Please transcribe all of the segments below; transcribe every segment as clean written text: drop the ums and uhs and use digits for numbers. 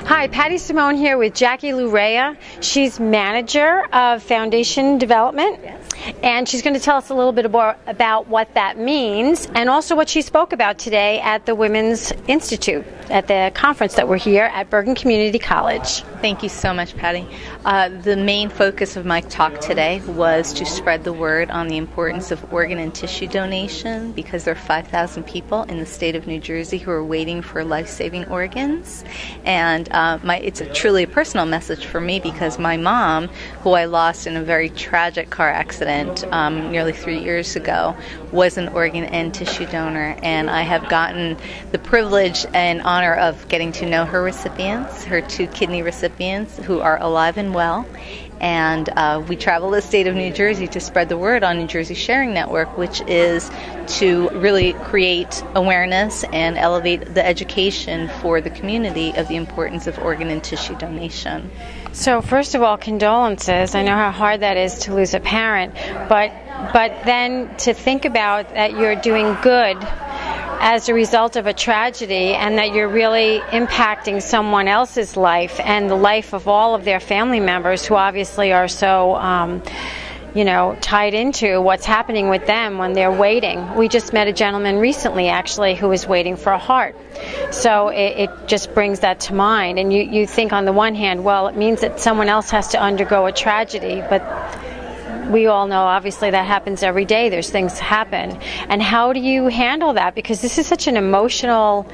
Hi, Patty Simone here with Jackie Lurea. She's manager of Foundation Development, and she's going to tell us a little bit more about what that means and also what she spoke about today at the Women's Institute at the conference that we're here at Bergen Community College. Thank you so much, Patty. The main focus of my talk today was to spread the word on the importance of organ and tissue donation, because there are 5,000 people in the state of New Jersey who are waiting for life-saving organs. And it's truly a personal message for me, because my mom, who I lost in a very tragic car accident nearly 3 years ago, was an organ and tissue donor. And I have gotten the privilege and honor of getting to know her recipients, her 2 kidney recipients, who are alive and well. And we travel the state of New Jersey to spread the word on New Jersey Sharing Network, which is to really create awareness and elevate the education for the community of the importance of organ and tissue donation. So first of all, condolences. I know how hard that is to lose a parent, but then to think about that you're doing good as a result of a tragedy, and that you're really impacting someone else's life and the life of all of their family members, who obviously are so tied into what's happening with them when they're waiting. We just met a gentleman recently, actually, who was waiting for a heart. So it just brings that to mind. And you think, on the one hand, well, it means that someone else has to undergo a tragedy, but we all know, obviously, that happens every day. There's things happen. And how do you handle that? Because this is such an emotional,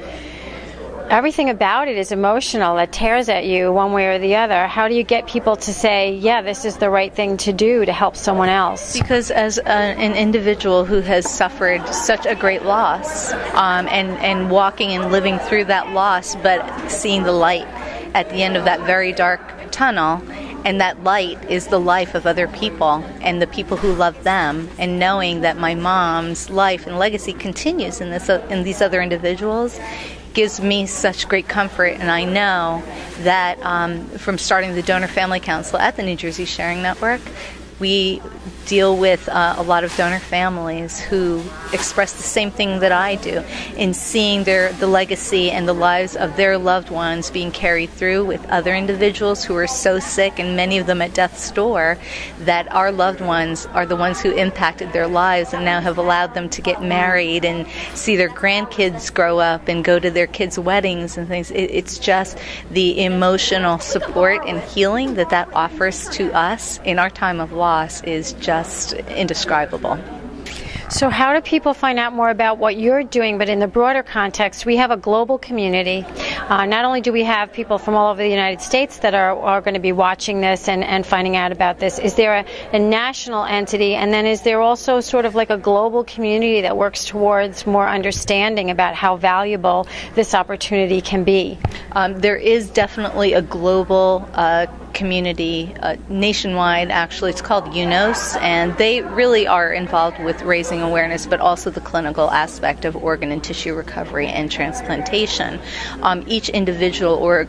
everything about it is emotional. It tears at you one way or the other. How do you get people to say, yeah, this is the right thing to do to help someone else? Because as an individual who has suffered such a great loss, and walking and living through that loss, but seeing the light at the end of that very dark tunnel, and that light is the life of other people and the people who love them, and knowing that my mom's life and legacy continues in these other individuals gives me such great comfort. And I know that from starting the Donor Family Council at the New Jersey Sharing Network, we deal with a lot of donor families who express the same thing that I do, in seeing the legacy and the lives of their loved ones being carried through with other individuals who are so sick, and many of them at death's door, that our loved ones are the ones who impacted their lives and now have allowed them to get married and see their grandkids grow up and go to their kids' weddings and things. It's just the emotional support and healing that offers to us in our time of loss is just indescribable. So how do people find out more about what you're doing, but in the broader context? We have a global community. Not only do we have people from all over the United States that are going to be watching this and finding out about this, is there a national entity, and then is there also sort of like a global community that works towards more understanding about how valuable this opportunity can be? There is definitely a global community, nationwide actually. It's called UNOS, and they really are involved with raising awareness, but also the clinical aspect of organ and tissue recovery and transplantation. Each individual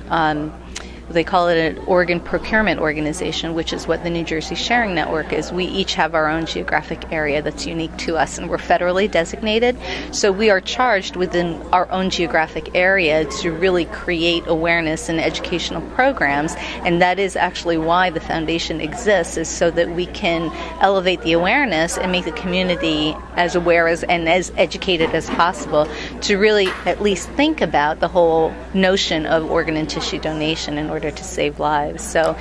they call it an organ procurement organization, which is what the New Jersey Sharing Network is. We each have our own geographic area that's unique to us, and we're federally designated. So we are charged within our own geographic area to really create awareness and educational programs, and that is actually why the foundation exists, is so that we can elevate the awareness and make the community as aware and as educated as possible to really at least think about the whole notion of organ and tissue donation in order to save lives. So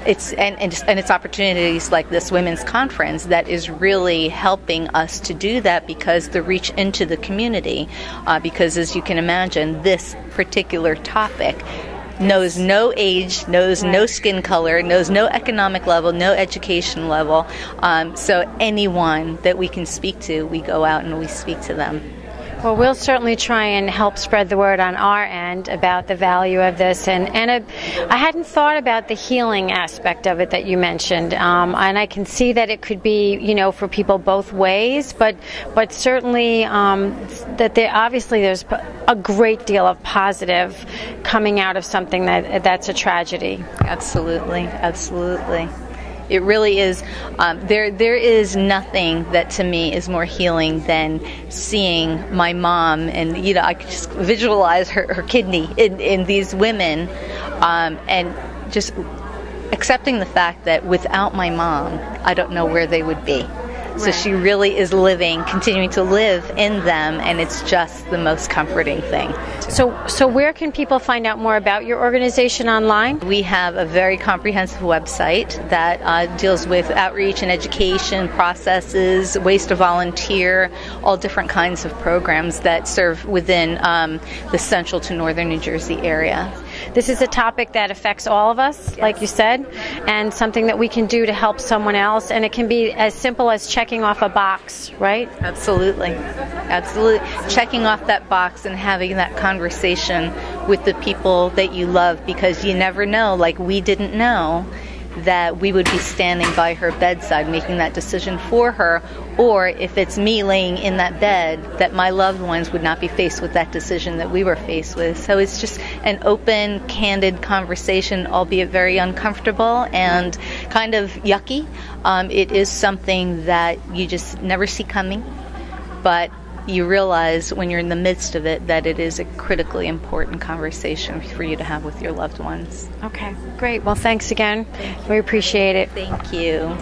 it's opportunities like this women's conference that is really helping us to do that, because the reach into the community, because as you can imagine, this particular topic knows no age, knows no skin color, knows no economic level, no education level. So anyone that we can speak to, we go out and we speak to them. Well, we'll certainly try and help spread the word on our end about the value of this. And I hadn't thought about the healing aspect of it that you mentioned. And I can see that it could be, for people both ways. But certainly that there's a great deal of positive coming out of something that's a tragedy. Absolutely, absolutely. It really is. There is nothing that to me is more healing than seeing my mom, and I could just visualize her kidney in these women, and just accepting the fact that without my mom, I don't know where they would be. So she really is continuing to live in them, and it's just the most comforting thing. So where can people find out more about your organization online? We have a very comprehensive website that deals with outreach and education processes, ways to volunteer, all different kinds of programs that serve within the central to northern New Jersey area. This is a topic that affects all of us, yes, like you said, and something that we can do to help someone else, and it can be as simple as checking off a box, right? Absolutely. Absolutely. Checking off that box and having that conversation with the people that you love, because you never know, like we didn't know that we would be standing by her bedside making that decision for her, or if it's me laying in that bed, that my loved ones would not be faced with that decision that we were faced with. So it's just an open, candid conversation, albeit very uncomfortable and kind of yucky. It is something that you just never see coming, but you realize when you're in the midst of it that it is a critically important conversation for you to have with your loved ones. Okay, great. Well, thanks again. We appreciate it. Thank you.